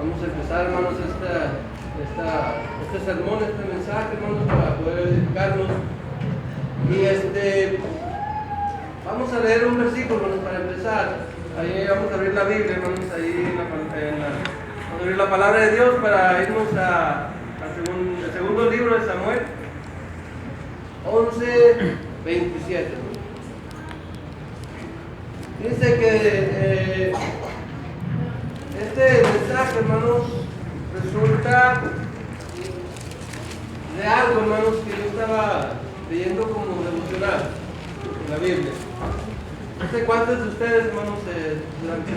Vamos a empezar, hermanos, este sermón, este mensaje, hermanos, para poder edificarnos. Y vamos a leer un versículo, hermanos, para empezar. Ahí vamos a abrir la Biblia, hermanos, ahí vamos a abrir la palabra de Dios para irnos al segundo libro de Samuel, 11:27. Dice que este mensaje, hermanos, resulta de algo, hermanos, que yo estaba leyendo como devocional en la Biblia. No sé cuántos de ustedes, hermanos, durante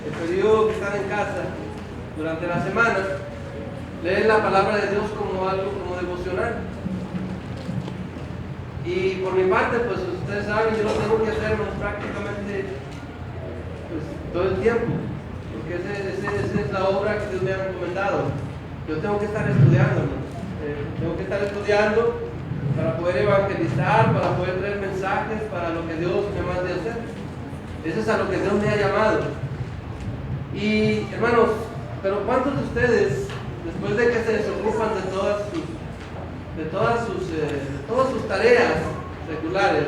el periodo que están en casa, durante la semana, leen la palabra de Dios como algo como devocional. Y por mi parte, pues ustedes saben, yo lo tengo que hacer, hermanos, prácticamente pues, todo el tiempo. Porque esa es la obra que Dios me ha encomendado. Yo tengo que estar estudiando, hermanos. Tengo que estar estudiando para poder evangelizar, para poder traer mensajes, para lo que Dios me mande a hacer. Eso es a lo que Dios me ha llamado. Y hermanos, pero ¿cuántos de ustedes, después de que se desocupan de todas sus tareas seculares,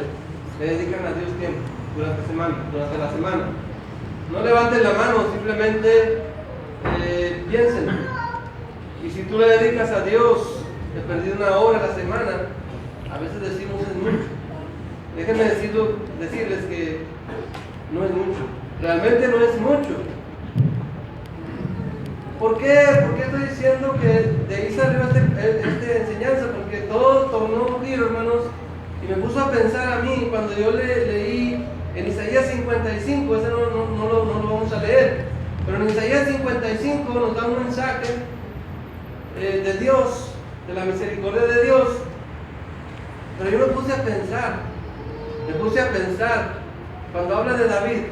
le dedican a Dios tiempo durante la semana? No levanten la mano, simplemente piensen. Y si tú le dedicas a Dios, he perdido una hora a la semana, a veces decimos es mucho. Déjenme decirles que no es mucho. Realmente no es mucho. ¿Por qué? ¿Por qué estoy diciendo que de ahí salió esta enseñanza? Porque todo tornó un giro, hermanos, y me puso a pensar a mí cuando yo leí en Isaías 55, ese no lo vamos a leer, pero en Isaías 55 nos da un mensaje de Dios, de la misericordia de Dios. Pero yo me puse a pensar, cuando habla de David,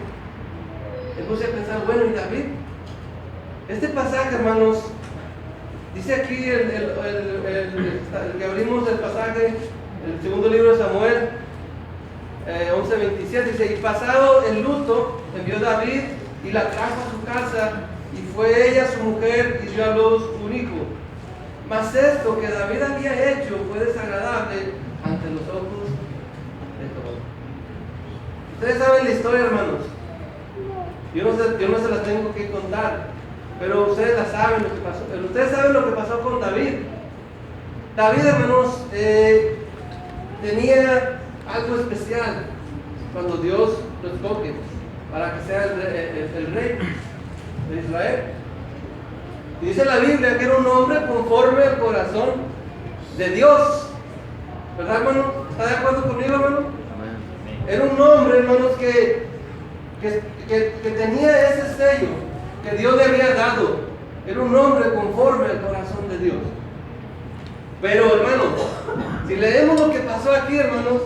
me puse a pensar, bueno, ¿y David? Este pasaje, hermanos, dice aquí el que abrimos el pasaje, el segundo libro de Samuel, 11:27, dice: y pasado el luto, envió David y la trajo a su casa, y fue ella su mujer, y dio a luz un hijo. Mas esto que David había hecho fue desagradable ante los ojos de todos. Ustedes saben la historia, hermanos. Yo no se la tengo que contar, pero ustedes la saben lo que pasó. Pero ustedes saben lo que pasó con David. David, hermanos, tenía algo especial cuando Dios lo escoge para que sea el rey de Israel. Y dice la Biblia que era un hombre conforme al corazón de Dios. ¿Verdad, hermano? ¿Está de acuerdo conmigo, hermano? Era un hombre, hermanos, que tenía ese sello que Dios le había dado. Era un hombre conforme al corazón de Dios. Pero, hermanos, si leemos lo que pasó aquí, hermanos,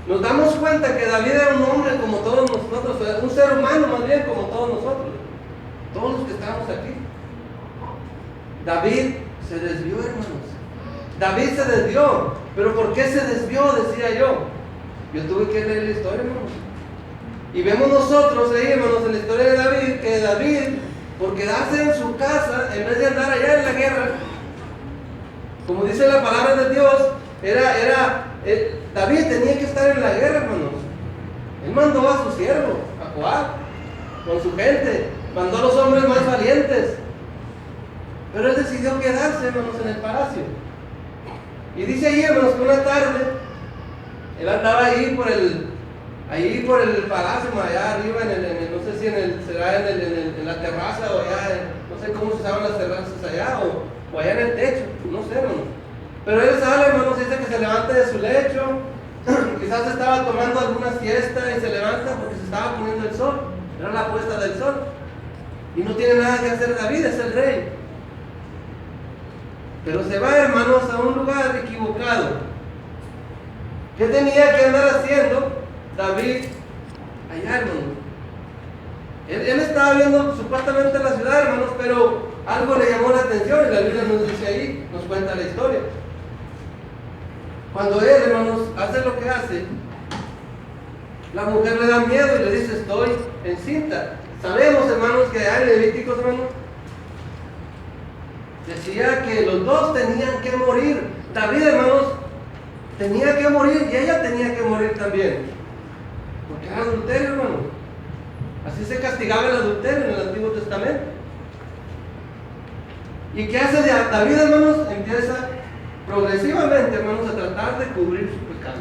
nos damos cuenta que David era un hombre como todos nosotros, un ser humano más bien como todos nosotros, todos los que estamos aquí. David se desvió, hermanos. David se desvió. ¿Pero por qué se desvió? Decía yo. Yo tuve que leer la historia, hermanos. Y vemos nosotros ahí, hermanos, en la historia de David, que David, por quedarse en su casa, en vez de andar allá en la guerra, como dice la palabra de Dios, David tenía que estar en la guerra, hermanos. Él mandó a su siervo, a Joab, con su gente, mandó a los hombres más valientes. Pero él decidió quedarse, hermanos, en el palacio. Y dice ahí, hermanos, que una tarde, él andaba ahí por el palacio, allá arriba, no sé si será en la terraza o allá, no sé cómo se usaban las terrazas allá, o allá en el techo, no sé, hermanos. Pero él sale, hermanos, dice que se levanta de su lecho, quizás estaba tomando alguna siesta y se levanta porque se estaba poniendo el sol, era la puesta del sol. Y no tiene nada que hacer David, es el rey. Pero se va, hermanos, a un lugar equivocado. ¿Qué tenía que andar haciendo David allá, hermanos? Él estaba viendo supuestamente la ciudad, hermanos, pero algo le llamó la atención y la Biblia nos dice ahí, nos cuenta la historia. Cuando él, hermanos, hace lo que hace, La mujer le da miedo y le dice, estoy encinta. Sabemos, hermanos, que hay Levíticos, hermanos, decía que los dos tenían que morir. David, hermanos, tenía que morir y ella tenía que morir también. Porque era adulterio, hermano. Así se castigaba el adulterio en el Antiguo Testamento. ¿Y qué hace David, hermanos? Empieza progresivamente, hermanos, a tratar de cubrir su pecado.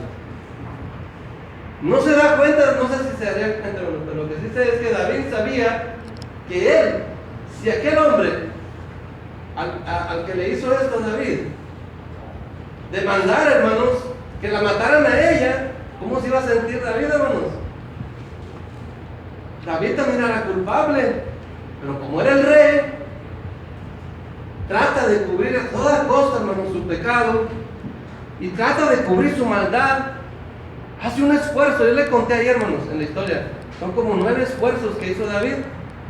No se da cuenta, no sé si se daría cuenta, hermanos, pero lo que sí sé es que David sabía que él, si aquel hombre al que le hizo esto a David, demandara, hermanos, que la mataran a ella, ¿cómo se iba a sentir David, hermanos? David también era culpable, pero como era el rey, trata de cubrir a toda costa, hermanos, su pecado, y trata de cubrir su maldad. Hace un esfuerzo, yo le conté ayer, hermanos, en la historia, son como 9 esfuerzos que hizo David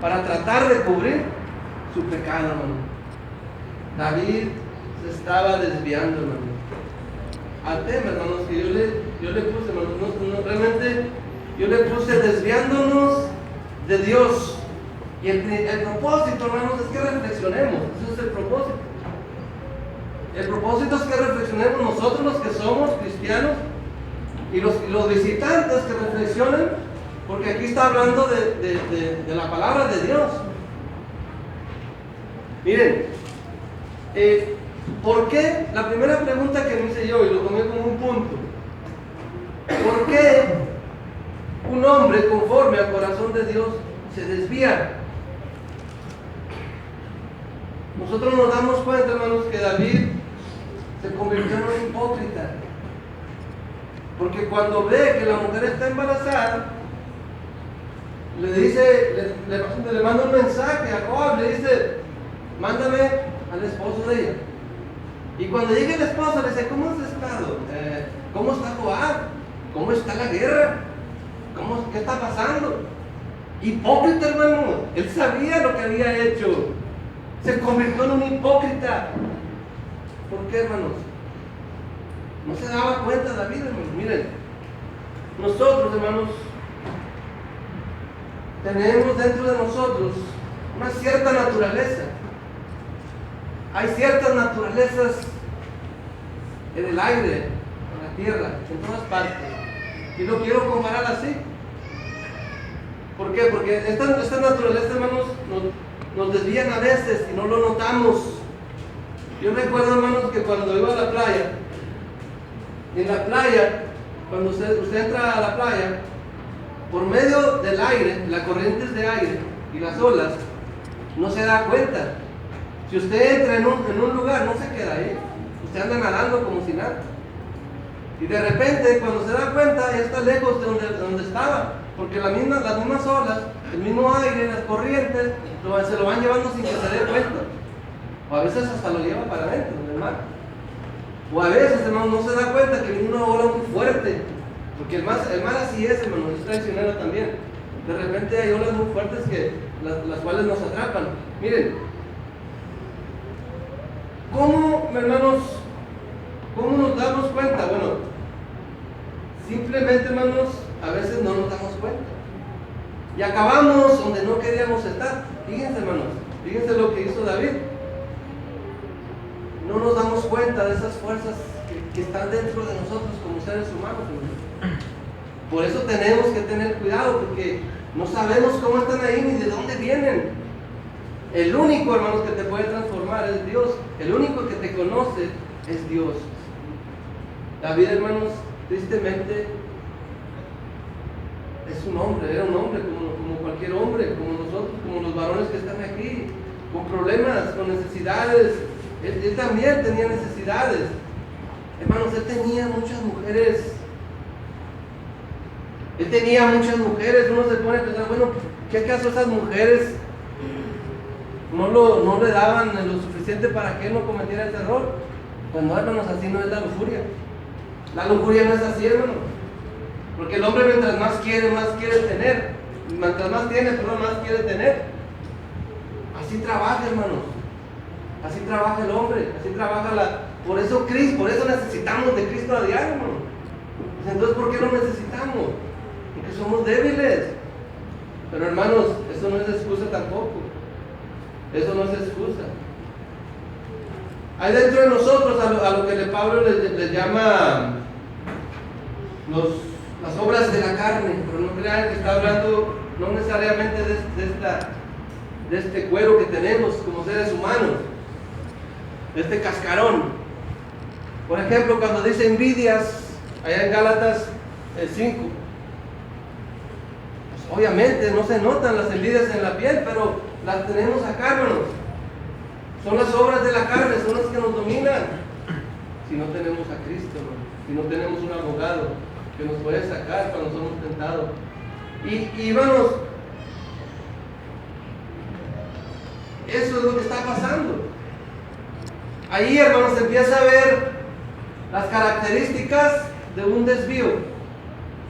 para tratar de cubrir su pecado, hermano. David se estaba desviando, hermanos, al tema, hermanos, que yo le puse, hermanos, realmente yo le puse desviándonos de Dios. Y el propósito, hermanos, es que reflexionemos. Ese es el propósito. El propósito es que reflexionemos nosotros, los que somos cristianos, y los visitantes que reflexionen, porque aquí está hablando de la palabra de Dios. Miren, ¿por qué? La primera pregunta que me hice yo, y lo tomé como un punto, ¿por qué un hombre conforme al corazón de Dios se desvía? Nosotros nos damos cuenta, hermanos, que David se convirtió en un hipócrita, porque cuando ve que la mujer está embarazada, le manda un mensaje a Joab, le dice, mándame al esposo de ella. Y cuando llegue el esposo le dice, ¿cómo has estado? ¿Cómo está Joab? ¿Cómo está la guerra? ¿Qué está pasando? Hipócrita, hermano. Él sabía lo que había hecho. Se convirtió en un hipócrita. ¿Por qué, hermanos? No se daba cuenta David, hermanos. Miren, nosotros, hermanos, tenemos dentro de nosotros una cierta naturaleza. Hay ciertas naturalezas en el aire, en la tierra, en todas partes. Y lo quiero comparar así. ¿Por qué? Porque esta naturaleza, hermanos, nos desvían a veces y no lo notamos. Yo recuerdo, hermanos, que cuando iba a la playa, en la playa, cuando usted entra a la playa, por medio del aire, las corrientes de aire y las olas, no se da cuenta. Si usted entra en un lugar, no se queda ahí. Usted anda nadando como si nada. Y de repente, cuando se da cuenta, ya está lejos de donde estaba. Porque las mismas olas, el mismo aire, las corrientes, se lo van llevando sin que se dé cuenta. O a veces hasta lo lleva para adentro del mar. O a veces, hermano, no se da cuenta que viene una ola muy fuerte. Porque el mar así es, hermano, es traicionero también. De repente hay olas muy fuertes que las cuales nos atrapan. Miren, ¿cómo, hermanos, cómo nos damos cuenta? Bueno, simplemente, hermanos, a veces no nos damos cuenta. Y acabamos donde no queríamos estar. Fíjense, hermanos, fíjense lo que hizo David. No nos damos cuenta de esas fuerzas que están dentro de nosotros como seres humanos, hermanos. Por eso tenemos que tener cuidado, porque no sabemos cómo están ahí ni de dónde vienen. El único, hermanos, que te puede transformar es Dios. El único que te conoce es Dios. David, hermanos, tristemente es un hombre, era un hombre como cualquier hombre, como nosotros, como los varones que están aquí, con problemas, con necesidades. Él también tenía necesidades. Hermanos, él tenía muchas mujeres. Uno se pone a pensar, bueno, ¿qué acaso esas mujeres no le daban lo suficiente para que él no cometiera ese error? Pues no, hermanos, así no es la lujuria. La lujuria no es así, hermano. Porque el hombre mientras más quiere tener. Mientras más tiene, más quiere tener. Así trabaja, hermanos. Así trabaja el hombre. Así trabaja Por eso necesitamos de Cristo a diario, hermano. Entonces, ¿por qué lo necesitamos? porque somos débiles. Pero hermanos, eso no es excusa tampoco. Eso no es excusa. Hay dentro de nosotros a lo que Pablo les llama las obras de la carne, pero no crean que está hablando no necesariamente de este cuero que tenemos como seres humanos, de este cascarón. Por ejemplo, cuando dice envidias, allá en Gálatas 5, pues obviamente no se notan las envidias en la piel, pero las tenemos acá, hermanos. Son las obras de la carne, son las que nos dominan. Si no tenemos a Cristo, hermanos, si no tenemos un abogado que nos puede sacar cuando somos tentados. Y hermanos, eso es lo que está pasando. Ahí, hermanos, se empieza a ver las características de un desvío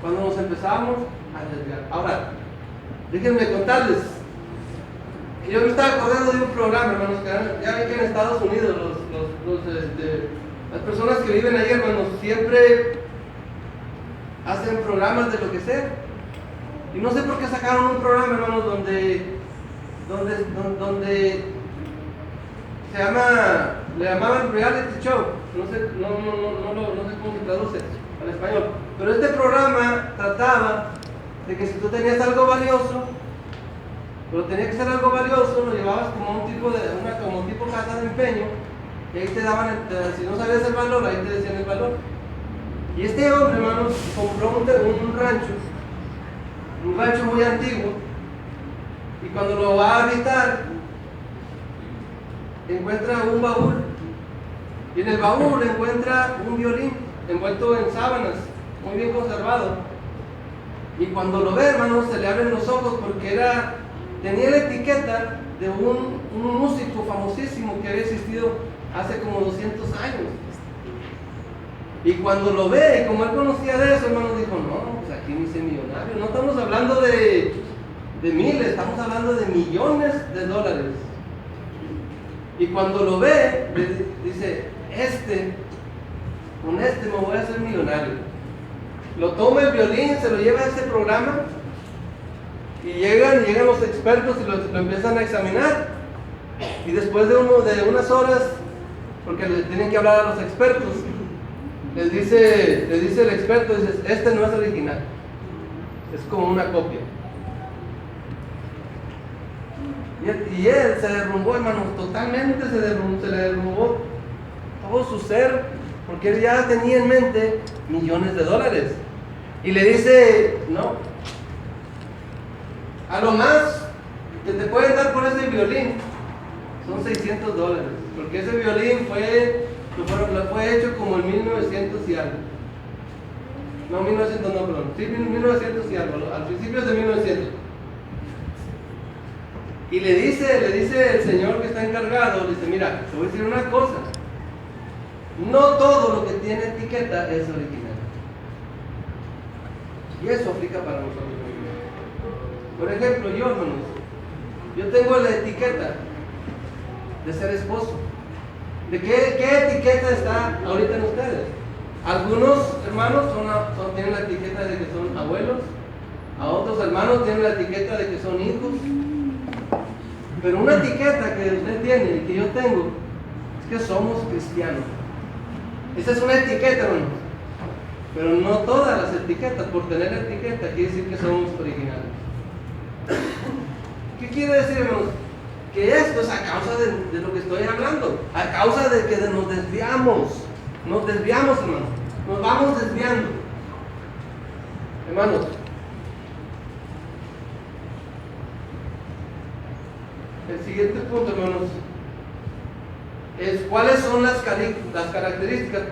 cuando nos empezamos a desviar. Ahora, déjenme contarles. Yo me estaba acordando de un programa, hermanos, que ya ven que en Estados Unidos las personas que viven ahí, hermanos, siempre hacen programas de lo que sea. Y no sé por qué sacaron un programa, hermanos, donde le llamaban reality show. No sé cómo se traduce al español. Pero este programa trataba de que si tú tenías algo valioso, pero tenía que ser algo valioso, lo llevabas como un tipo casa de empeño, y ahí te daban, si no sabías el valor, ahí te decían el valor. Y este hombre, hermanos, compró un rancho muy antiguo, y cuando lo va a habitar, encuentra un baúl, y en el baúl encuentra un violín envuelto en sábanas, muy bien conservado. Y cuando lo ve, hermanos, se le abren los ojos porque tenía la etiqueta de un músico famosísimo que había existido hace como 200 años. Y cuando lo ve, y como él conocía de eso, hermano, dijo, no, pues aquí me hice millonario. No estamos hablando de miles, estamos hablando de millones de dólares. Y cuando lo ve, dice, con este me voy a hacer millonario. Lo toma el violín, se lo lleva a ese programa, y llegan los expertos y lo empiezan a examinar. Y después de unas horas, porque le tienen que hablar a los expertos, les dice el experto, dice, este no es original, es como una copia. Y él se derrumbó, hermanos, totalmente se le derrumbó todo su ser, porque él ya tenía en mente millones de dólares. Y le dice, no, a lo más que te pueden dar por ese violín son $600, porque ese violín fue hecho como en 1900 y algo. No, 1900 no, perdón, sí, 1900 y algo, al principio de 1900. Y le dice el señor que está encargado, le dice, mira, te voy a decir una cosa, no todo lo que tiene etiqueta es original. Y eso aplica para nosotros. Por ejemplo, yo tengo la etiqueta de ser esposo. ¿De qué etiqueta está ahorita en ustedes? Algunos hermanos tienen la etiqueta de que son abuelos, a otros hermanos tienen la etiqueta de que son hijos. Pero una etiqueta que usted tiene y que yo tengo es que somos cristianos. Esa es una etiqueta, hermanos. Pero no todas las etiquetas, por tener la etiqueta, quiere decir que somos originales. ¿Qué quiere decir, hermanos? Que esto es a causa de lo que estoy hablando, a causa de que nos desviamos, hermanos, nos vamos desviando. Hermanos, el siguiente punto, hermanos, es cuáles son las características,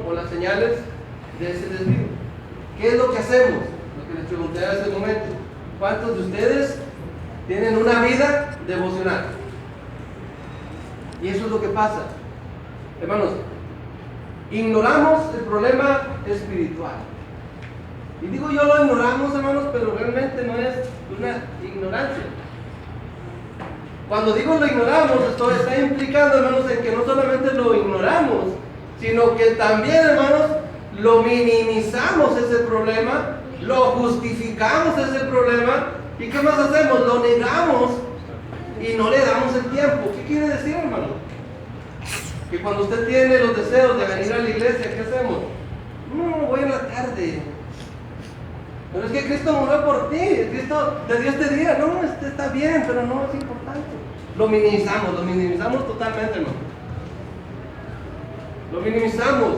o las señales de ese desvío. ¿Qué es lo que hacemos? Lo que les pregunté hace un momento. ¿Cuántos de ustedes tienen una vida devocional? Y eso es lo que pasa. Hermanos, ignoramos el problema espiritual. Y digo yo lo ignoramos, hermanos, pero realmente no es una ignorancia. Cuando digo lo ignoramos, esto está implicando, hermanos, en que no solamente lo ignoramos, sino que también, hermanos, lo minimizamos ese problema lo justificamos ese problema. ¿Y qué más hacemos? Lo negamos y no le damos el tiempo. ¿Qué quiere decir, hermano? Que cuando usted tiene los deseos de venir a la iglesia, ¿qué hacemos? No, voy en la tarde. Pero es que Cristo murió por ti. Cristo te dio este día. No, está bien, pero no es importante. Lo minimizamos totalmente, hermano. Lo minimizamos,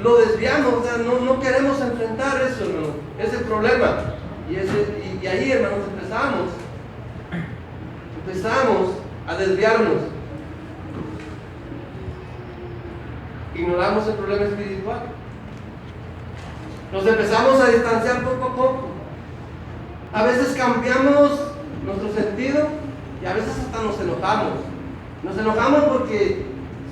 lo desviamos, o sea, no queremos enfrentar eso, hermano, ese problema. Y ahí, hermanos, empezamos a desviarnos. Ignoramos el problema espiritual. Nos empezamos a distanciar poco a poco. A veces cambiamos nuestro sentido y a veces hasta nos enojamos. Nos enojamos porque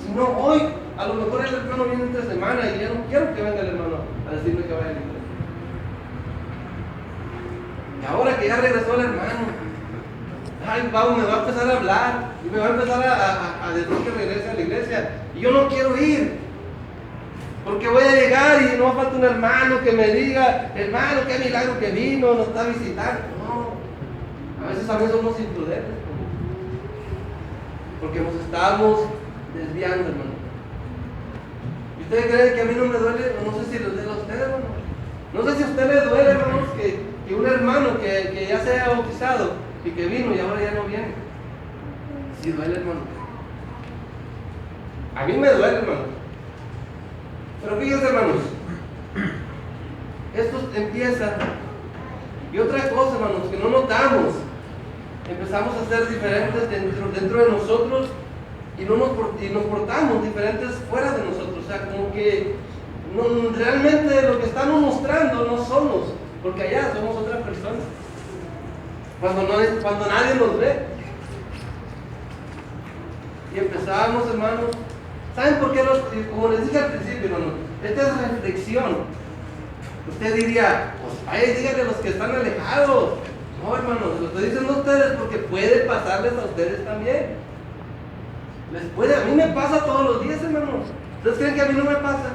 si no, hoy a lo mejor el hermano viene entre semana y ya no quiero que venga el hermano a decirme que vaya a la iglesia. Y ahora que ya regresó el hermano, ay, Pau, me va a empezar a hablar y me va a empezar a decir que regrese a la iglesia. Y yo no quiero ir, porque voy a llegar y no falta un hermano que me diga, hermano, qué milagro que vino, nos está visitando. No, a veces somos imprudentes, porque nos estamos desviando, hermano. ¿Y ustedes creen que a mí no me duele? No sé si les duele a ustedes, hermano. No sé si a usted le duele, hermanos, que un hermano que ya se haya bautizado y que vino y ahora ya no viene. Sí duele, hermano. A mí me duele, hermano. Pero fíjense, hermanos, esto empieza. Y otra cosa, hermanos, que no notamos, empezamos a ser diferentes dentro de nosotros y nos portamos diferentes fuera de nosotros. O sea, como que realmente lo que estamos mostrando no somos, porque allá somos otra persona. Cuando nadie nos ve. Y empezamos, hermanos. ¿Saben por qué? Como les dije al principio, hermano, esta es reflexión. Usted diría, pues vaya, díganle a los que están alejados. No, hermanos, lo estoy diciendo a ustedes porque puede pasarles a ustedes también. A mí me pasa todos los días, hermanos. ¿Ustedes creen que a mí no me pasa?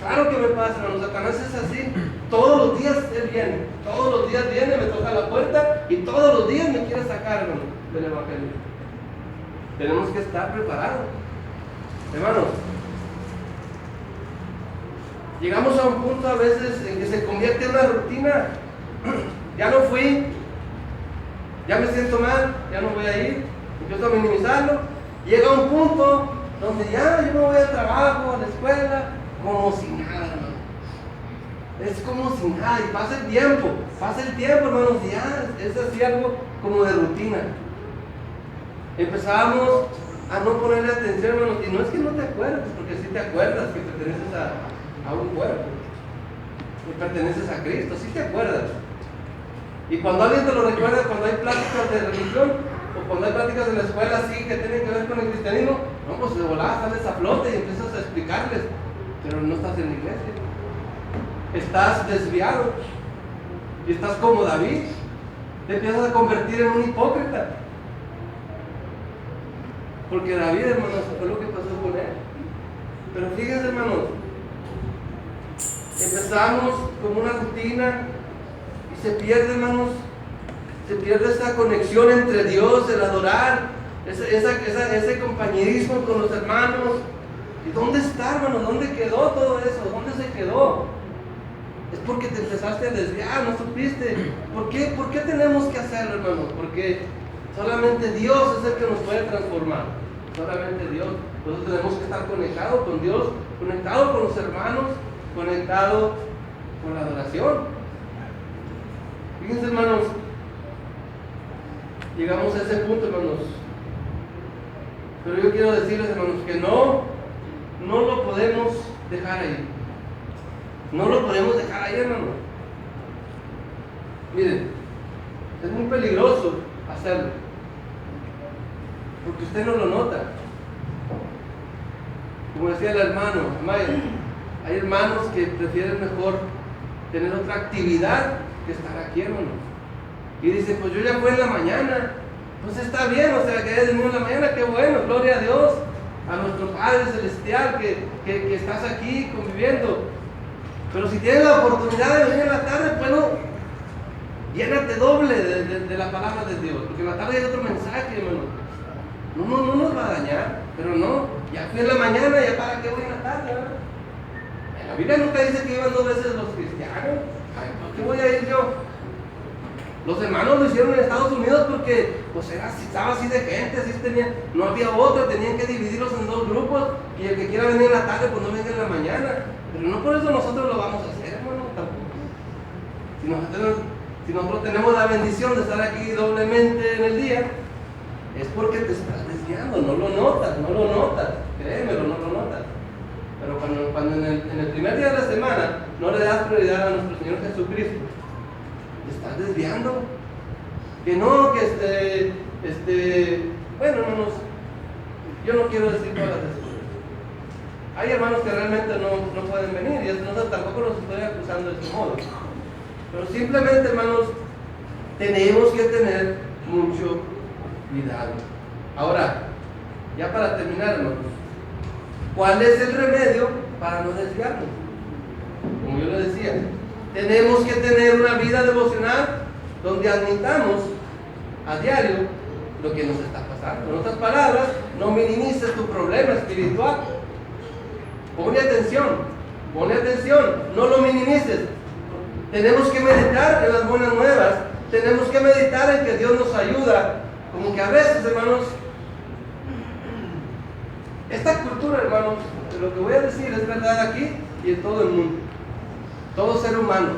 Claro que me pasa, hermanos. Satanás es así. Todos los días él viene. Todos los días viene, me toca la puerta y todos los días me quiere sacar, hermano, del evangelio. Tenemos que estar preparados. Hermanos, llegamos a un punto a veces en que se convierte en una rutina. Ya no fui, ya me siento mal, ya no voy a ir, empiezo a minimizarlo. Llega un punto donde ya yo me voy al trabajo, a la escuela, como si nada, hermano. Es como si nada, y pasa el tiempo, hermanos, y ya es así algo como de rutina. Empezamos a no ponerle atención, hermanos, y no es que no te acuerdes, porque sí te acuerdas que perteneces a un cuerpo, que perteneces a Cristo, sí te acuerdas. Y cuando alguien te lo recuerda, cuando hay pláticas de religión, o cuando hay pláticas en la escuela así que tienen que ver con el cristianismo, no, pues de volada sales a flote y empiezas a explicarles, pero no estás en la iglesia. Estás desviado, y estás como David, te empiezas a convertir en un hipócrita. Porque David, hermanos, fue lo que pasó con él. Pero fíjense, hermanos, empezamos como una rutina y se pierde, hermanos, se pierde esa conexión entre Dios, el adorar, ese compañerismo con los hermanos. ¿Y dónde está, hermanos? ¿Dónde quedó todo eso? ¿Dónde se quedó? Es porque te empezaste a desviar, no supiste. ¿Por qué tenemos que hacerlo, hermanos? Porque solamente Dios es el que nos puede transformar. Solamente Dios. Nosotros tenemos que estar conectados con Dios, conectados con los hermanos, conectados con la adoración. Fíjense, hermanos, llegamos a ese punto, hermanos. Pero yo quiero decirles, hermanos, que no lo podemos dejar ahí. No lo podemos dejar ahí, hermanos. Miren, es muy peligroso hacerlo. Porque usted no lo nota. Como decía el hermano, hay hermanos que prefieren mejor tener otra actividad que estar aquí, hermanos. Y dice, pues yo ya fui en la mañana. Pues está bien, o sea, que hayas venido en la mañana, qué bueno, gloria a Dios, a nuestro Padre Celestial que estás aquí conviviendo. Pero si tienes la oportunidad de venir en la tarde, bueno, llénate doble de la palabra de Dios, porque en la tarde hay otro mensaje, hermano. No nos va a dañar, pero no, ya fui en la mañana, ya para qué voy en la tarde, ¿verdad? En la Biblia nunca dice que iban 2 veces los cristianos. Ay, ¿por qué voy a ir yo? Los hermanos lo hicieron en Estados Unidos porque pues estaba así de gente, así no había otra, tenían que dividirlos en 2 grupos, y el que quiera venir en la tarde, pues no venga en la mañana. Pero no por eso nosotros lo vamos a hacer, hermano, tampoco. Si nosotros tenemos la bendición de estar aquí doblemente en el día, es porque te estás desviando, no lo notas, créemelo, no lo notas. Pero cuando en el primer día de la semana no le das prioridad a nuestro Señor Jesucristo, te estás desviando. Que no, bueno, yo no quiero decir todas las excusas. Hay hermanos que realmente no pueden venir, y tampoco los estoy acusando de ese modo. Pero simplemente, hermanos, tenemos que tener mucho cuidado. Ahora, ya para terminar, hermanos, ¿cuál es el remedio para no desviarnos? Como yo le decía, tenemos que tener una vida devocional donde admitamos a diario lo que nos está pasando. En otras palabras, no minimices tu problema espiritual. Ponle atención, no lo minimices. Tenemos que meditar en las buenas nuevas, tenemos que meditar en que Dios nos ayuda. Como que a veces, hermanos, esta cultura, hermanos, lo que voy a decir es verdad aquí y en todo el mundo, todo ser humano.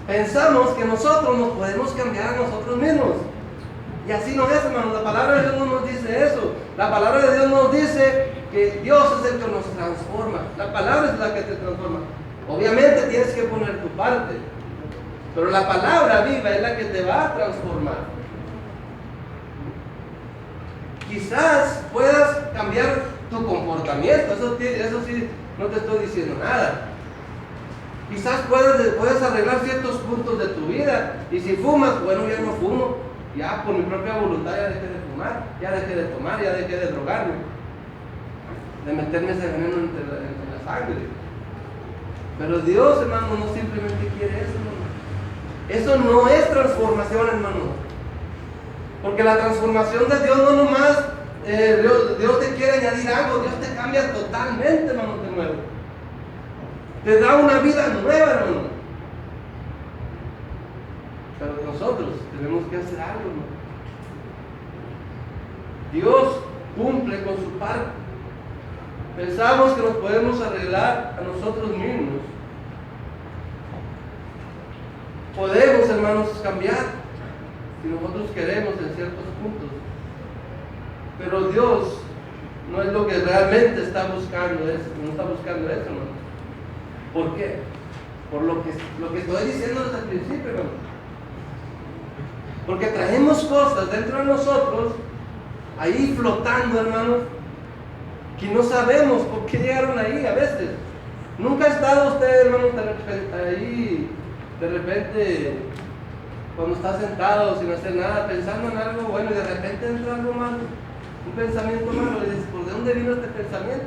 Pensamos que nosotros nos podemos cambiar a nosotros mismos. Y así no es, hermanos. La palabra de Dios no nos dice eso. La palabra de Dios nos dice que Dios es el que nos transforma. La palabra es la que te transforma. Obviamente tienes que poner tu parte, pero la palabra viva es la que te va a transformar. Quizás puedas cambiar tu comportamiento, eso sí, no te estoy diciendo nada. Quizás puedes arreglar ciertos puntos de tu vida, y si fumas, bueno, ya no fumo, ya por mi propia voluntad ya dejé de fumar, ya dejé de tomar, ya dejé de drogarme, de meterme ese veneno en la sangre. Pero Dios, hermano, no simplemente quiere eso, hermano. Eso no es transformación, hermano. Porque la transformación de Dios no nomás, Dios te quiere añadir algo, Dios te cambia totalmente, hermano, de nuevo. Te da una vida nueva, hermano. Pero nosotros tenemos que hacer algo, hermano. Dios cumple con su parte. Pensamos que nos podemos arreglar a nosotros mismos. Podemos, hermanos, cambiar si nosotros queremos en ciertos puntos. Pero Dios no es lo que realmente está buscando, no está buscando eso, hermano. ¿Por qué? Por lo que estoy diciendo desde el principio, hermano. Porque traemos cosas dentro de nosotros, ahí flotando, hermanos, que no sabemos por qué llegaron ahí a veces. ¿Nunca ha estado usted, hermano, de repente, cuando está sentado sin hacer nada, pensando en algo bueno, y de repente entra algo malo, un pensamiento malo, y dices, ¿por dónde vino este pensamiento?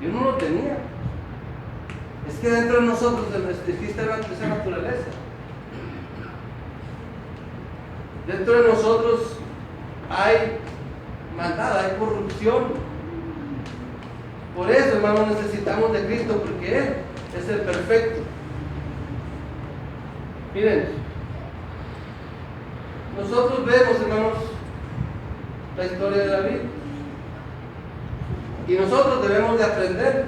Yo no lo tenía. Es que dentro de nosotros existe esa naturaleza. Dentro de nosotros hay maldad, hay corrupción. Por eso, hermanos, necesitamos de Cristo, porque Él es el perfecto. Miren, nosotros vemos, hermanos, la historia de David, y nosotros debemos de aprender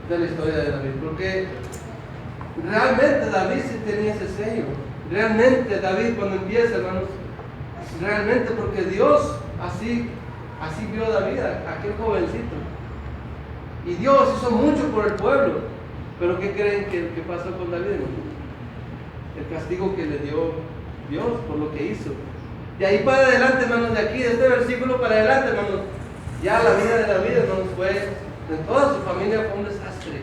de la historia de David, porque realmente David sí tenía ese sello. Realmente David, cuando empieza, hermanos, realmente porque Dios así vio a David, aquel jovencito, y Dios hizo mucho por el pueblo. Pero ¿qué creen que pasó con David, hermanos? El castigo que le dio Dios por lo que hizo. De ahí para adelante, hermanos, de aquí, de este versículo para adelante, hermanos, ya la vida de David, hermanos, de toda su familia fue un desastre.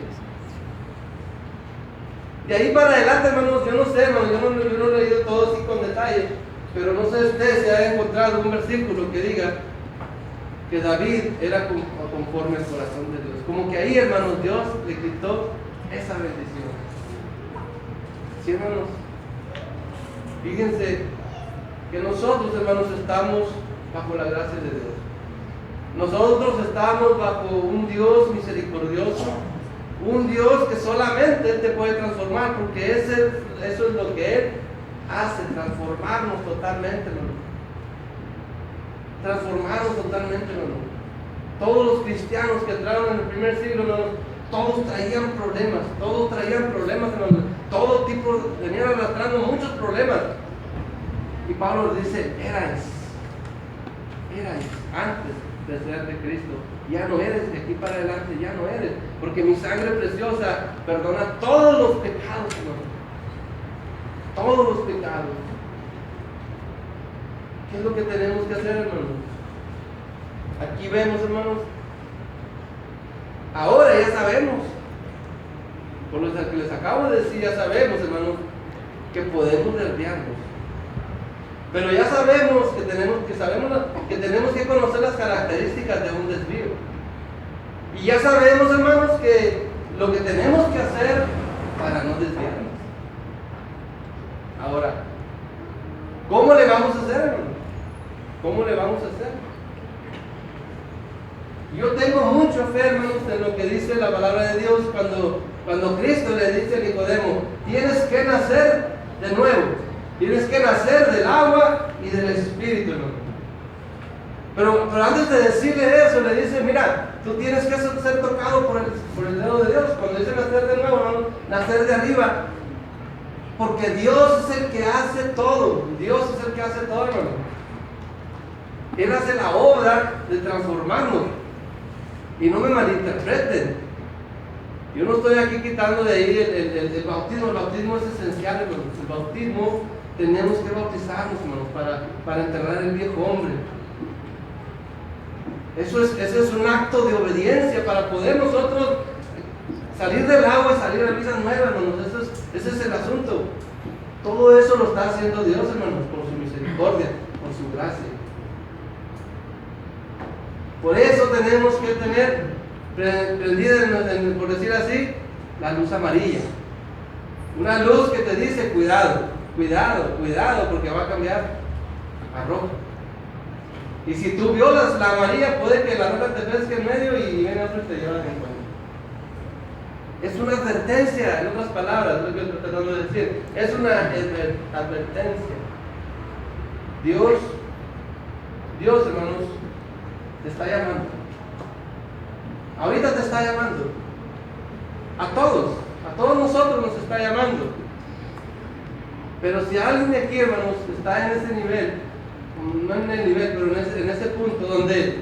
De ahí para adelante, hermanos, yo no sé, hermanos, yo no he leído todo así con detalle, pero no sé usted si ha encontrado un versículo que diga que David era conforme al corazón de Dios. Como que ahí, hermanos, Dios le quitó esa bendición. Sí, hermanos. Fíjense que nosotros, hermanos, estamos bajo la gracia de Dios. Nosotros estamos bajo un Dios misericordioso, un Dios que solamente Él te puede transformar, porque eso es lo que Él hace, transformarnos totalmente, hermano. Transformarnos totalmente, hermano. Todos los cristianos que entraron en el primer siglo, hermano, todos traían problemas, hermano. Todo tipo, venían arrastrando muchos problemas. Y Pablo dice, erais antes de ser de Cristo. Ya no eres, de aquí para adelante ya no eres. Porque mi sangre preciosa perdona todos los pecados, hermano. Todos los pecados. ¿Qué es lo que tenemos que hacer, hermanos? Aquí vemos, hermanos. Ahora ya sabemos. Por lo que les acabo de decir, ya sabemos, hermanos, que podemos desviarnos. Pero ya sabemos que tenemos que conocer las características de un desvío. Y ya sabemos, hermanos, que lo que tenemos que hacer para no desviarnos. Ahora, ¿cómo le vamos a hacer, hermano? ¿Cómo le vamos a hacer? Yo tengo mucha fe, hermanos, en lo que dice la palabra de Dios cuando Cristo le dice a Nicodemo, tienes que nacer de nuevo. Tienes que nacer del agua y del Espíritu, hermano. Pero antes de decirle eso, le dice, mira, tú tienes que ser tocado por el dedo de Dios. Cuando dice nacer de nuevo, hermano, nacer de arriba. Porque Dios es el que hace todo. Dios es el que hace todo, hermano. Él hace la obra de transformarnos. Y no me malinterpreten. Yo no estoy aquí quitando de ahí el bautismo. El bautismo es esencial, hermano. El bautismo, tenemos que bautizarnos, hermanos, para enterrar el viejo hombre. Eso es un acto de obediencia para poder nosotros salir del agua y salir a vidas nuevas, hermanos. Ese es el asunto. Todo eso lo está haciendo Dios, hermanos, por su misericordia, por su gracia. Por eso tenemos que tener prendida, por decir así, la luz amarilla. Una luz que te dice, cuidado, porque va a cambiar a roja. Y si tú violas la amarilla, puede que la roja te pesque en medio y viene otro y te lleva de encuentro. Es una advertencia, en otras palabras, es lo que estoy tratando de decir. Es una advertencia. Dios, hermanos, te está llamando. Ahorita te está llamando. A todos nosotros nos está llamando. Pero si alguien de aquí, hermanos, está en ese nivel, no en el nivel, pero en ese punto donde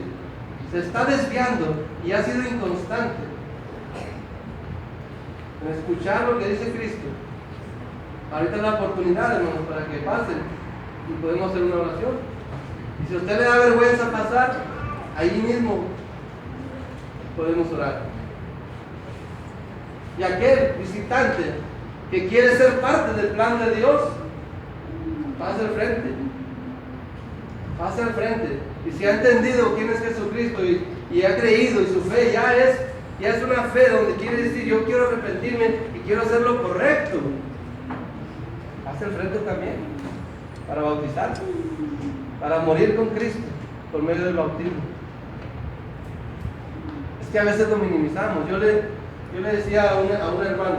se está desviando y ha sido inconstante en escuchar lo que dice Cristo, ahorita es la oportunidad, hermanos, para que pasen y podemos hacer una oración. Y si a usted le da vergüenza pasar, ahí mismo podemos orar. Y aquel visitante que quiere ser parte del plan de Dios, pase al frente. Pase al frente. Y si ha entendido quién es Jesucristo y ha creído, y su fe ya es una fe donde quiere decir, yo quiero arrepentirme y quiero hacer lo correcto, pase al frente también para bautizar, para morir con Cristo por medio del bautismo. Es que a veces lo minimizamos. Yo le decía a un hermano,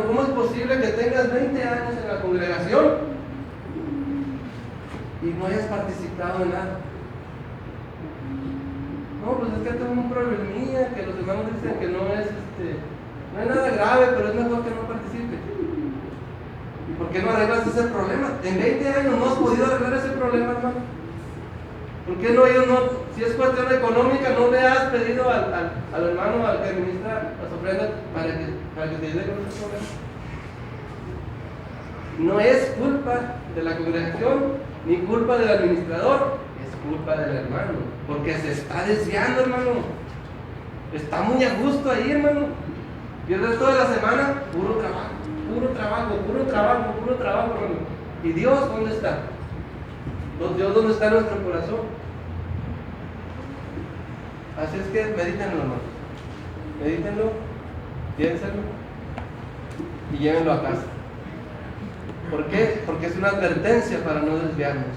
¿cómo es posible que tengas 20 años en la congregación y no hayas participado en nada? No, pues es que tengo un problemilla, que los hermanos dicen que no es nada grave, pero es mejor que no participe. ¿Y por qué no arreglas ese problema? En 20 años no has podido arreglar ese problema, hermano. ¿Por qué no ellos si es cuestión económica, no le has pedido al hermano, al que administra las ofrendas, para que te ayude con ese problema? No es culpa de la congregación, ni culpa del administrador, es culpa del hermano, porque se está desviando, hermano. Está muy a gusto ahí, hermano. Y el resto de la semana, puro trabajo, hermano. ¿Y Dios dónde está? Dios, ¿dónde está nuestro corazón? Así es que medítenlo, hermanos. Medítenlo, piénsenlo y llévenlo a casa. ¿Por qué? Porque es una advertencia para no desviarnos.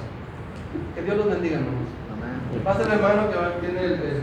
Que Dios los bendiga, hermanos. Amén. Pasa el hermano que tiene el